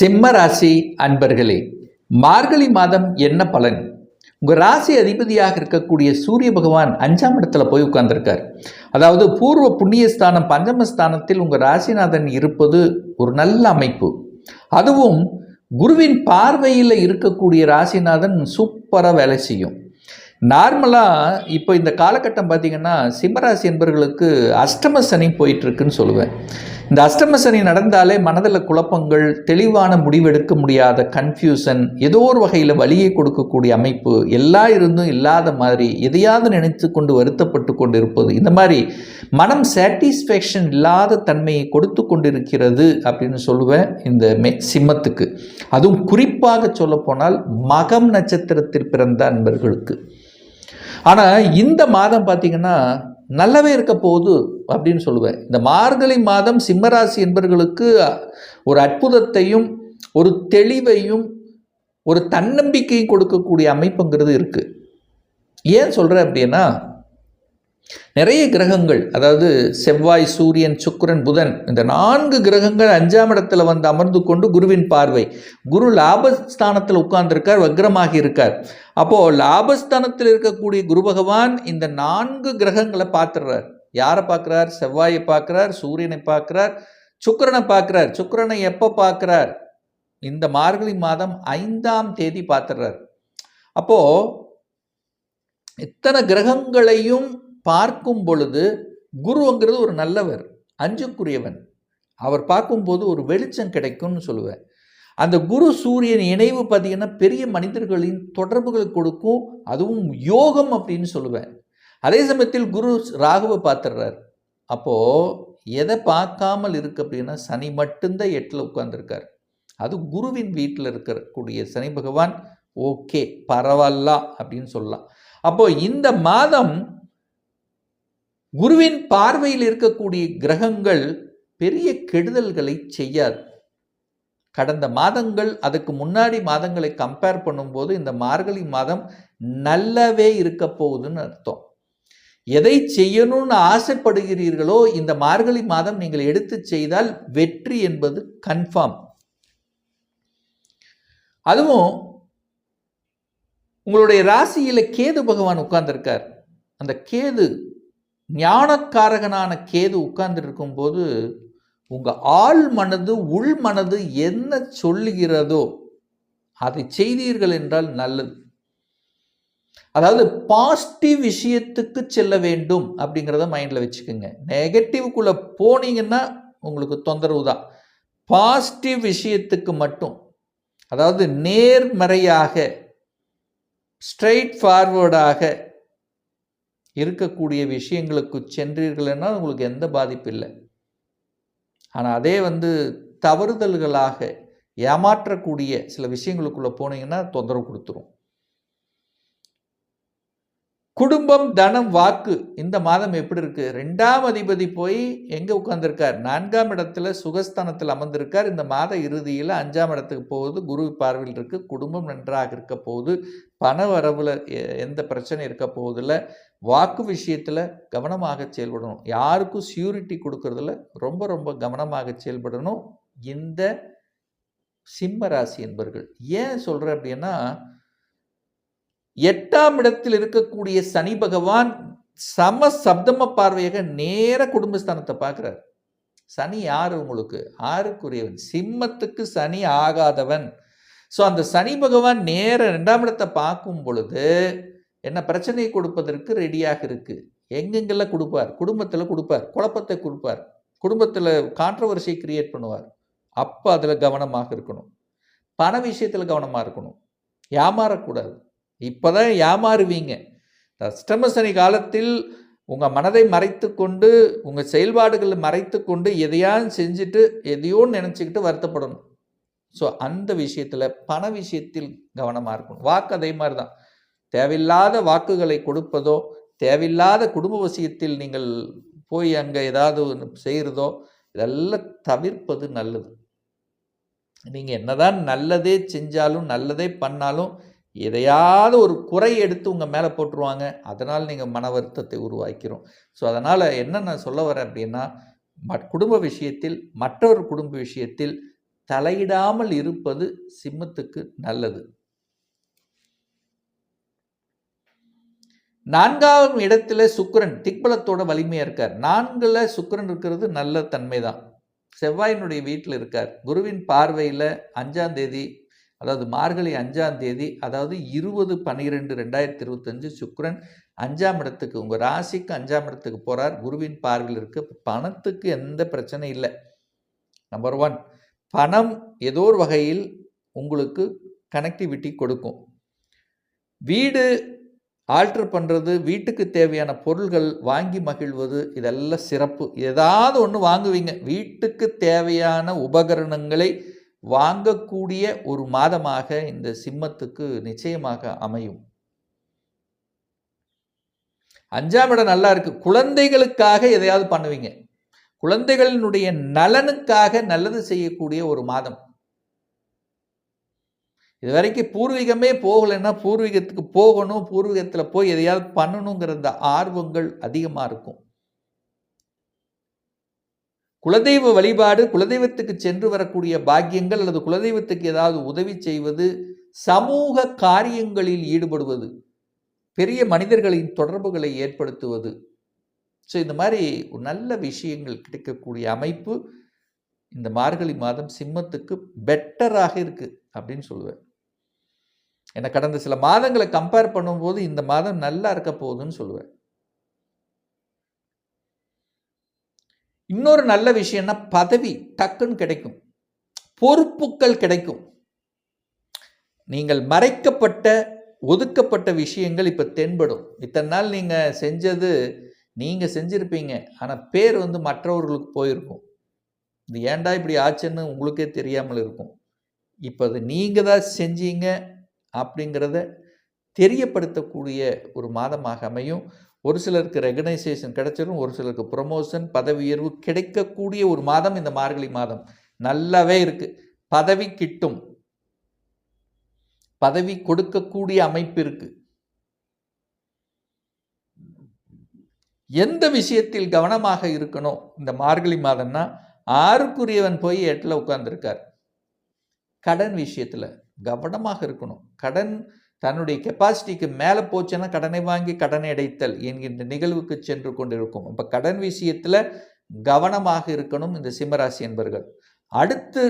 சிம்ம ராசி அன்பர்களே, மார்கழி மாதம் என்ன பலன்? உங்கள் ராசி அதிபதியாக இருக்கக்கூடிய சூரிய பகவான் 5ஆம் இடத்துல போய் உட்கார்ந்துருக்கார். அதாவது பூர்வ புண்ணியஸ்தானம் பஞ்சமஸ்தானத்தில் உங்கள் ராசிநாதன் இருப்பது ஒரு நல்ல அமைப்பு. அதுவும் குருவின் பார்வையில் இருக்கக்கூடிய ராசிநாதன் சூப்பராக வேலை செய்யும். நார்மலாக இப்போ இந்த காலகட்டம் பார்த்திங்கன்னா சிம்மராசி என்பவர்களுக்கு அஷ்டம சனி போயிட்டுருக்குன்னு சொல்லுவேன். இந்த அஷ்டம சனி நடந்தாலே மனதில் குழப்பங்கள், தெளிவான முடிவெடுக்க முடியாத கன்ஃபியூஷன், ஏதோ ஒரு வகையில் வலியை கொடுக்கக்கூடிய அமைப்பு, எல்லாம் இருந்தும் இல்லாத மாதிரி எதையாவது நினைத்து கொண்டு வருத்தப்பட்டு கொண்டு இருப்பது, இந்த மாதிரி மனம் சாட்டிஸ்ஃபேக்ஷன் இல்லாத தன்மையை கொடுத்து கொண்டிருக்கிறது அப்படின்னு சொல்லுவேன் இந்த சிம்மத்துக்கு. அதுவும் குறிப்பாக சொல்லப்போனால் மகம் நட்சத்திரத்தில் பிறந்த அன்பர்களுக்கு. ஆனால் இந்த மாதம் பார்த்திங்கன்னா நல்லாவே இருக்க போகுது அப்படின்னு சொல்லுவேன். இந்த மார்கழி மாதம் சிம்மராசி என்பவர்களுக்கு ஒரு அற்புதத்தையும் ஒரு தெளிவையும் ஒரு தன்னம்பிக்கையும் கொடுக்கக்கூடிய அமைப்புங்கிறது இருக்குது. ஏன் சொல்கிறேன் அப்படின்னா, நிறைய கிரகங்கள், அதாவது செவ்வாய், சூரியன், சுக்கிரன், புதன், இந்த 4 கிரகங்கள் 5ஆம் இடத்துல வந்து அமர்ந்து கொண்டு குருவின் பார்வை. குரு லாபஸ்தானத்தில் உட்கார்ந்துருக்கார், வக்ரமாகி இருக்கார். அப்போது லாபஸ்தானத்தில் இருக்கக்கூடிய குரு பகவான் இந்த 4 கிரகங்களை பார்த்துடுறார். யாரை பார்க்குறார்? செவ்வாயை பார்க்குறார், சூரியனை பார்க்குறார், சுக்கிரனை பார்க்குறார். சுக்கிரனை எப்போ பார்க்குறார்? இந்த மார்கழி மாதம் 5ஆம் தேதி பார்த்துடுறார். அப்போது இத்தனை கிரகங்களையும் பார்க்கும் பொழுது குருங்கிறது ஒரு நல்லவர், அஞ்சுக்குரியவன். அவர் பார்க்கும்போது ஒரு வெளிச்சம் கிடைக்கும்னு சொல்லுவேன். அந்த குரு சூரியன் இணைவு பார்த்தீங்கன்னா பெரிய மனிதர்களின் தொடர்புகள் கொடுக்கும். அதுவும் யோகம் அப்படின்னு சொல்லுவேன். அதே சமயத்தில் குரு ராகுவை பார்த்துடுறார். அப்போது எதை பார்க்காமல் இருக்கு அப்படின்னா, சனி மட்டும்தான் 8ல் உட்கார்ந்துருக்கார். அது குருவின் வீட்டில் இருக்கக்கூடிய சனி பகவான் ஓகே பரவாயில்ல அப்படின்னு சொல்லலாம். அப்போது இந்த மாதம் குருவின் பார்வையில் இருக்கக்கூடிய கிரகங்கள் பெரிய கெடுதல்களை செய்யாது. கடந்த மாதங்கள், அதுக்கு முன்னாடி மாதங்களை கம்பேர் பண்ணும்போது இந்த மார்கழி மாதம் நல்லாவே இருக்க போகுதுன்னு அர்த்தம். எதை செய்யணும்னு ஆசைப்படுகிறீர்களோ இந்த மார்கழி மாதம் நீங்கள் எடுத்து செய்தால் வெற்றி என்பது கன்ஃபார்ம். அதுவும் உங்களுடைய ராசியில் கேது பகவான் உட்கார்ந்துருக்கார். அந்த கேது ஞானக்காரகனான கேது உட்கார்ந்து இருக்கும்போது உங்கள் ஆள் மனது, உள் மனது என்ன சொல்லுகிறதோ அதை செய்தீர்கள் என்றால் நல்லது. அதாவது பாசிட்டிவ் விஷயத்துக்கு செல்ல வேண்டும் அப்படிங்கிறத மைண்டில் வச்சுக்கோங்க. நெகட்டிவ்குள்ளே போனீங்கன்னா உங்களுக்கு தொந்தரவு தான். பாசிட்டிவ் விஷயத்துக்கு மட்டும், அதாவது நேர்மறையாக ஸ்ட்ரெயிட் ஃபார்வர்டாக இருக்கக்கூடிய விஷயங்களுக்கு சென்றீர்கள்னா உங்களுக்கு எந்த பாதிப்பு இல்லை. ஆனால் அதே தவறுதல்களாக ஏமாற்றக்கூடிய சில விஷயங்களுக்குள்ளே போனீங்கன்னா தொந்தரவு கொடுத்துரும். குடும்பம், தனம், வாக்கு இந்த மாதம் எப்படி இருக்கு? 2ஆம் அதிபதி போய் எங்கே உட்கார்ந்துருக்கார்? 4ஆம் இடத்துல சுகஸ்தானத்தில் அமர்ந்திருக்கார். இந்த மாத இறுதியில் 5ஆம் இடத்துக்கு போகுது, குரு பார்வையில் இருக்கு. குடும்பம் நன்றாக இருக்க போகுது. பண வரவில் எந்த பிரச்சனை இருக்க போகுதில்ல. வாக்கு விஷயத்தில் கவனமாக செயல்படணும். யாருக்கும் சியூரிட்டி கொடுக்கறதுல ரொம்ப ரொம்ப கவனமாக செயல்படணும் இந்த சிம்ம ராசி என்பவர்கள். ஏன் சொல்கிறேன் அப்படின்னா, 8ஆம் இடத்தில் இருக்கக்கூடிய சனி பகவான் சம சப்தம பார்வையாக நேர குடும்பஸ்தானத்தை பார்க்குறார். சனி யார்? உங்களுக்கு 6க்குரியவன். சிம்மத்துக்கு சனி ஆகாதவன். ஸோ அந்த சனி பகவான் நேர 2ஆம் இடத்தை பார்க்கும் பொழுது என்ன பிரச்சனையை கொடுப்பதற்கு ரெடியாக இருக்குது. எங்கெங்கெல்லாம் கொடுப்பார்? குடும்பத்தில் கொடுப்பார், குழப்பத்தை கொடுப்பார், குடும்பத்தில் கான்ட்ரவர்சியை கிரியேட் பண்ணுவார். அப்போ அதில் கவனமாக இருக்கணும். பண விஷயத்தில் கவனமாக இருக்கணும். ஏமாறக்கூடாது. இப்போ தான் ஏமாறுவீங்க. அஷ்டம சனி காலத்தில் உங்கள் மனதை மறைத்து கொண்டு, உங்கள் செயல்பாடுகளை மறைத்து கொண்டு எதையாவது செஞ்சுட்டு எதையோன்னு நினச்சிக்கிட்டு வருத்தப்படணும். ஸோ அந்த விஷயத்தில், பண விஷயத்தில் கவனமாக இருக்கணும். வாக்கு அதே மாதிரி தான். தேவையில்லாத வாக்குகளை கொடுப்பதோ, தேவையில்லாத குடும்ப விஷயத்தில் நீங்கள் போய் அங்கே ஏதாவது செய்கிறதோ இதெல்லாம் தவிர்ப்பது நல்லது. நீங்கள் என்னதான் நல்லதே செஞ்சாலும், நல்லதே பண்ணாலும் எதையாவது ஒரு குறை எடுத்து உங்கள் மேலே போட்டுருவாங்க. அதனால் நீங்கள் மன வருத்தத்தை உருவாக்கிறோம். ஸோ அதனால் என்ன நான் சொல்ல வரேன் அப்படின்னா, குடும்ப விஷயத்தில், மற்றொரு குடும்ப விஷயத்தில் தலையிடாமல் இருப்பது சிம்மத்துக்கு நல்லது. 4ஆம் இடத்துல சுக்கிரன் திக்பலத்தோட வலிமையா இருக்கார். 4ல் சுக்கிரன் இருக்கிறது நல்ல தன்மை தான். செவ்வாயினுடைய வீட்டில் இருக்கார். குருவின் பார்வையில் 5ஆம் தேதி, அதாவது மார்கழி 5ஆம் தேதி, அதாவது 20/12/2025 சுக்கிரன் 5ஆம் இடத்துக்கு, உங்கள் ராசிக்கு 5ஆம் இடத்துக்கு போகிறார். குருவின் பார்வையில் இருக்கு. பணத்துக்கு எந்த பிரச்சனை இல்லை. நம்பர் 1, பணம் ஏதோ ஒரு வகையில் உங்களுக்கு கனெக்டிவிட்டி கொடுக்கும். வீடு ஆல்டர் பண்ணுறது, வீட்டுக்கு தேவையான பொருள்கள் வாங்கி மகிழ்வது, இதெல்லாம் சிறப்பு. ஏதாவது ஒன்று வாங்குவீங்க. வீட்டுக்கு தேவையான உபகரணங்களை வாங்கக்கூடிய ஒரு மாதமாக இந்த சிம்மத்துக்கு நிச்சயமாக அமையும். 5ஆம் இடம் நல்லா இருக்கு. குழந்தைகளுக்காக எதையாவது பண்ணுவீங்க. குழந்தைகளினுடைய நலனுக்காக நல்லது செய்யக்கூடிய ஒரு மாதம். இது வரைக்கும் பூர்வீகமே போகலைன்னா பூர்வீகத்துக்கு போகணும், பூர்வீகத்தில் போய் எதையாவது பண்ணணுங்கிற அந்த ஆர்வங்கள் அதிகமாக இருக்கும். குலதெய்வ வழிபாடு, குலதெய்வத்துக்கு சென்று வரக்கூடிய பாக்கியங்கள், அல்லது குலதெய்வத்துக்கு ஏதாவது உதவி செய்வது, சமூக காரியங்களில் ஈடுபடுவது, பெரிய மனிதர்களின் தொடர்புகளை ஏற்படுத்துவது, ஸோ இந்த மாதிரி ஒரு நல்ல விஷயங்கள் கிடைக்கக்கூடிய அமைப்பு இந்த மார்கழி மாதம் சிம்மத்துக்கு பெட்டராக இருக்கு அப்படின்னு சொல்லுவேன். ஏன்னா கடந்த சில மாதங்களை கம்பேர் பண்ணும்போது இந்த மாதம் நல்லா இருக்க போகுதுன்னு சொல்லுவேன். இன்னொரு நல்ல விஷயம்னா பதவி டக்குன்னு கிடைக்கும், பொறுப்புகள் கிடைக்கும். நீங்கள் மறைக்கப்பட்ட ஒதுக்கப்பட்ட விஷயங்கள் இப்போ தென்படும். இத்தனை நாள் நீங்கள் செஞ்சது நீங்கள் செஞ்சுருப்பீங்க, ஆனால் பேர் மற்றவர்களுக்கு போயிருக்கும். இது ஏன்டா இப்படி ஆச்சுன்னு உங்களுக்கே தெரியாமல் இருக்கும். இப்போ அது நீங்கள் தான் செஞ்சீங்க அப்படிங்கிறத தெரியப்படுத்தக்கூடிய ஒரு மாதமாக அமையும். ஒரு சிலருக்கு ரெகனைசேஷன் கிடைச்சிடும், ஒரு சிலருக்கு ப்ரொமோஷன், பதவி உயர்வு கிடைக்கக்கூடிய ஒரு மாதம் இந்த மார்கழி மாதம். நல்லாவே இருக்கு. பதவி கிட்டும், பதவி கொடுக்கக்கூடிய அமைப்பு இருக்கு. எந்த விஷயத்தில் கவனமாக இருக்கணும் இந்த மார்கழி மாதம்னா, 6க்குரியவன் போய் 8ல் உட்கார்ந்துருக்கார். கடன் விஷயத்தில் கவனமாக இருக்கணும். கடன் தன்னுடைய கெப்பாசிட்டிக்கு மேலே போச்சுன்னா கடனை வாங்கி கடனை அடைத்தல் என்கின்ற நிகழ்வுக்கு சென்று கொண்டிருக்கும். அப்போ கடன் விஷயத்தில் கவனமாக இருக்கணும் இந்த சிம்மராசி என்பர்கள். அடுத்து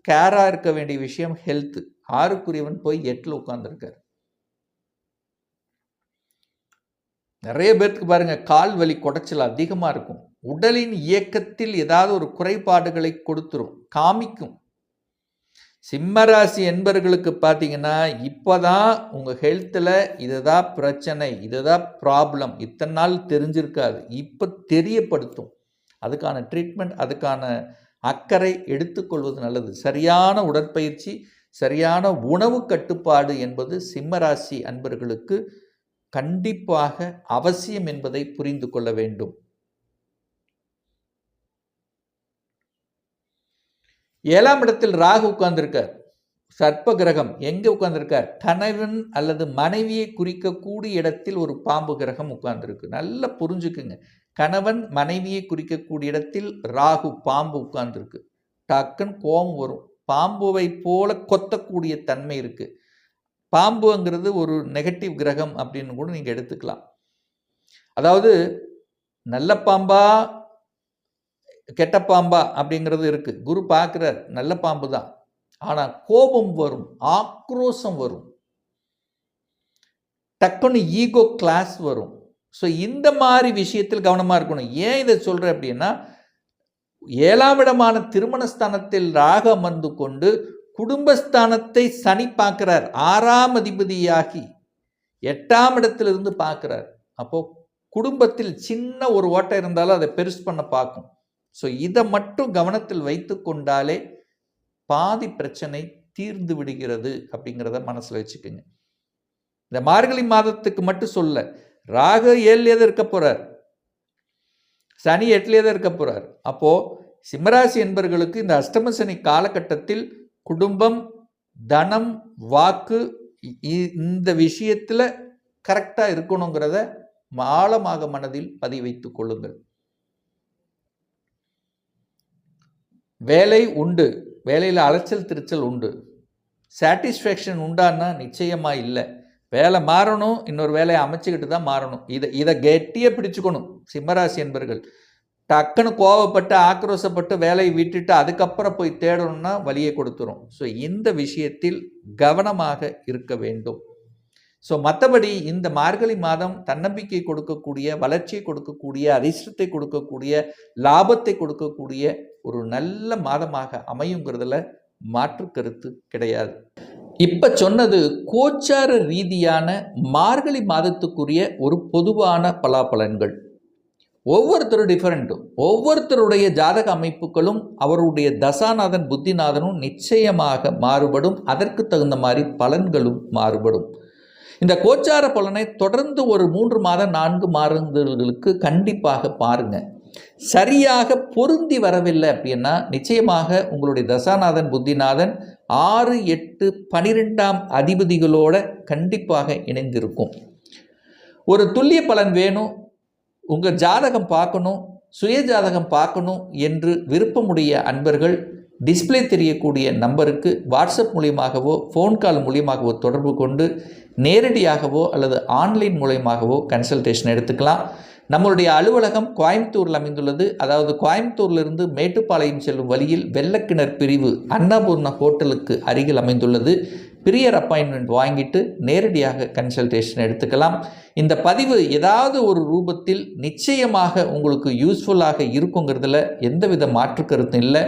கேராக இருக்க வேண்டிய விஷயம் ஹெல்த். 6க்குரியவன் போய் 8ல் உட்கார்ந்துருக்கார். நிறைய பேருக்கு பாருங்க கால் வலி குடைச்சல் அதிகமாக இருக்கும். உடலின் இயக்கத்தில் ஏதாவது ஒரு குறைபாடுகளை கொடுத்துரும், காமிக்கும். சிம்மராசி என்பர்களுக்கு பார்த்தீங்கன்னா இப்போதான் உங்கள் ஹெல்த்தில் இதுதான் பிரச்சனை, இதுதான் ப்ராப்ளம், இத்தனை நாள் தெரிஞ்சிருக்காது, இப்போ தெரியப்படுத்தும். அதுக்கான ட்ரீட்மெண்ட், அதுக்கான அக்கறை எடுத்துக்கொள்வது நல்லது. சரியான உடற்பயிற்சி, சரியான உணவு கட்டுப்பாடு என்பது சிம்மராசி அன்பர்களுக்கு கண்டிப்பாக அவசியம் என்பதை புரிந்து கொள்ள வேண்டும். 7ஆம் இடத்தில் ராகு உட்கார்ந்திருக்கார். சர்ப்ப கிரகம் எங்க உட்கார்ந்திருக்கார்? கணவன் அல்லது மனைவியை குறிக்கக்கூடிய இடத்தில் ஒரு பாம்பு கிரகம் உட்கார்ந்திருக்கு. நல்லா புரிஞ்சுக்குங்க. கணவன் மனைவியை குறிக்கக்கூடிய இடத்தில் ராகு பாம்பு உட்கார்ந்திருக்கு. டக்குன்னு கோபம் வரும். பாம்புவை போல கொத்தக்கூடிய தன்மை இருக்கு. பாம்புங்கிறது ஒரு நெகட்டிவ் கிரகம் அப்படின்னு கூட நீங்கள் எடுத்துக்கலாம். அதாவது நல்ல பாம்பா கெட்ட பாம்பா அப்படிங்கிறது இருக்கு. குரு பார்க்குறார், நல்ல பாம்பு தான், ஆனால் கோபம் வரும், ஆக்ரோஷம் வரும், டக்குன்னு ஈகோ கிளாஸ் வரும். ஸோ இந்த மாதிரி விஷயத்தில் கவனமாக இருக்கணும். ஏன் இதை சொல்கிறேன் அப்படின்னா, 7ஆம் இடமான திருமணஸ்தானத்தில் ராகு அமர்ந்து கொண்டு குடும்பஸ்தானத்தை சனி பார்க்கிறார். 6ஆம் அதிபதியாகி 8ஆம் இடத்திலிருந்து பார்க்கிறார். அப்போ குடும்பத்தில் சின்ன ஒரு ஓட்டை இருந்தாலும் அதை பெருசு பண்ண பார்க்கும். ஸோ இதை மட்டும் கவனத்தில் வைத்து கொண்டாலே பாதி பிரச்சனை தீர்ந்து விடுகிறது அப்படிங்கிறத மனசில் வச்சுக்கோங்க. இந்த மார்கழி மாதத்துக்கு மட்டும் சொல்ல, ராகு 7லே தான் இருக்க போறார், சனி 8லே தான் இருக்க போறார். அப்போ சிம்மராசி என்பவர்களுக்கு இந்த அஷ்டம சனி காலகட்டத்தில் குடும்பம், தனம், வாக்கு இந்த விஷயத்தில் கரெக்டாக இருக்கணுங்கிறத ஆழமாக மனதில் பதிவு வைத்துக் கொள்ளுங்கள். வேலை உண்டு, வேலையில் அலைச்சல் திருச்சல் உண்டு. சாட்டிஸ்ஃபேக்ஷன் உண்டான்னா நிச்சயமாக இல்லை. வேலை மாறணும், இன்னொரு வேலையை அமைச்சுக்கிட்டு தான் மாறணும். இதை கெட்டியாக பிடிச்சுக்கணும். சிம்மராசி என்பர்கள் டக்குன்னு கோவப்பட்டு ஆக்ரோஷப்பட்டு வேலையை விட்டுட்டு அதுக்கப்புறம் போய் தேடணும்னா வழியை கொடுத்துரும். ஸோ இந்த விஷயத்தில் கவனமாக இருக்க வேண்டும். ஸோ மற்றபடி இந்த மார்கழி மாதம் தன்னம்பிக்கை கொடுக்கக்கூடிய, வளர்ச்சியை கொடுக்கக்கூடிய, அதிர்ஷ்டத்தை கொடுக்கக்கூடிய, லாபத்தை கொடுக்கக்கூடிய ஒரு நல்ல மாதமாக அமையுங்கிறதுல மாற்று கருத்து கிடையாது. இப்போ சொன்னது கோச்சார ரீதியான மார்கழி மாதத்துக்குரிய ஒரு பொதுவான பலாபலன்கள். ஒவ்வொருத்தரும் டிஃபரெண்ட்டும். ஒவ்வொருத்தருடைய ஜாதக அமைப்புகளும் அவருடைய தசாநாதன் புத்திநாதனும் நிச்சயமாக மாறுபடும். அதற்கு தகுந்த மாதிரி பலன்களும் மாறுபடும். இந்த கோச்சார பலனை தொடர்ந்து ஒரு 3 மாதம் 4 மாதங்களுக்கு கண்டிப்பாக பாருங்கள். சரியாக பொருந்தி வரவில்லை அப்படின்னா நிச்சயமாக உங்களுடைய தசாநாதன் புத்திநாதன் 6, 8, 12ஆம் அதிபதிகளோட கண்டிப்பாக இணைந்திருக்கும். ஒரு துல்லிய பலன் வேணும், உங்கள் ஜாதகம் பார்க்கணும், சுய ஜாதகம் பார்க்கணும் என்று விருப்பமுடைய அன்பர்கள் டிஸ்பிளே தெரியக்கூடிய நம்பருக்கு வாட்ஸ்அப் மூலியமாகவோ ஃபோன் கால் மூலியமாகவோ தொடர்பு கொண்டு நேரடியாகவோ அல்லது ஆன்லைன் மூலயமாகவோ கன்சல்டேஷன் எடுத்துக்கலாம். நம்மளுடைய அலுவலகம் கோயம்புத்தூரில் அமைந்துள்ளது. அதாவது கோயம்புத்தூர்லேருந்து மேட்டுப்பாளையம் செல்லும் வழியில் வெள்ளக்கிணர் பிரிவு அன்னபூர்ணா ஹோட்டலுக்கு அருகில் அமைந்துள்ளது. பிரியர் அப்பாயின்மெண்ட் வாங்கிட்டு நேரடியாக கன்சல்டேஷன் எடுத்துக்கலாம். இந்த பதிவு ஏதாவது ஒரு ரூபத்தில் நிச்சயமாக உங்களுக்கு யூஸ்ஃபுல்லாக இருக்குங்கிறதுல எந்தவித மாற்று கருத்தும் இல்லை.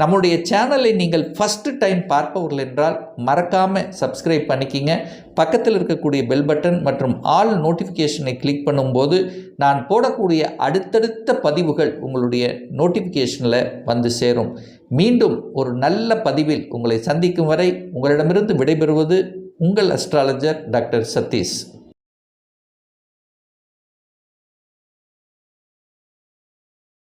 நம்முடைய சேனலை நீங்கள் ஃபஸ்ட்டு டைம் பார்ப்பவர்கள் என்றால் மறக்காமல் சப்ஸ்கிரைப் பண்ணிக்கிங்க. பக்கத்தில் இருக்கக்கூடிய பெல் பட்டன் மற்றும் ஆல் நோட்டிஃபிகேஷனை கிளிக் பண்ணும்போது நான் போடக்கூடிய அடுத்தடுத்த பதிவுகள் உங்களுடைய நோட்டிஃபிகேஷனில் வந்து சேரும். மீண்டும் ஒரு நல்ல பதிவில் உங்களை சந்திக்கும் வரை உங்களிடமிருந்து விடைபெறுவது உங்கள் அஸ்ட்ராலஜர் டாக்டர் சதீஷ்.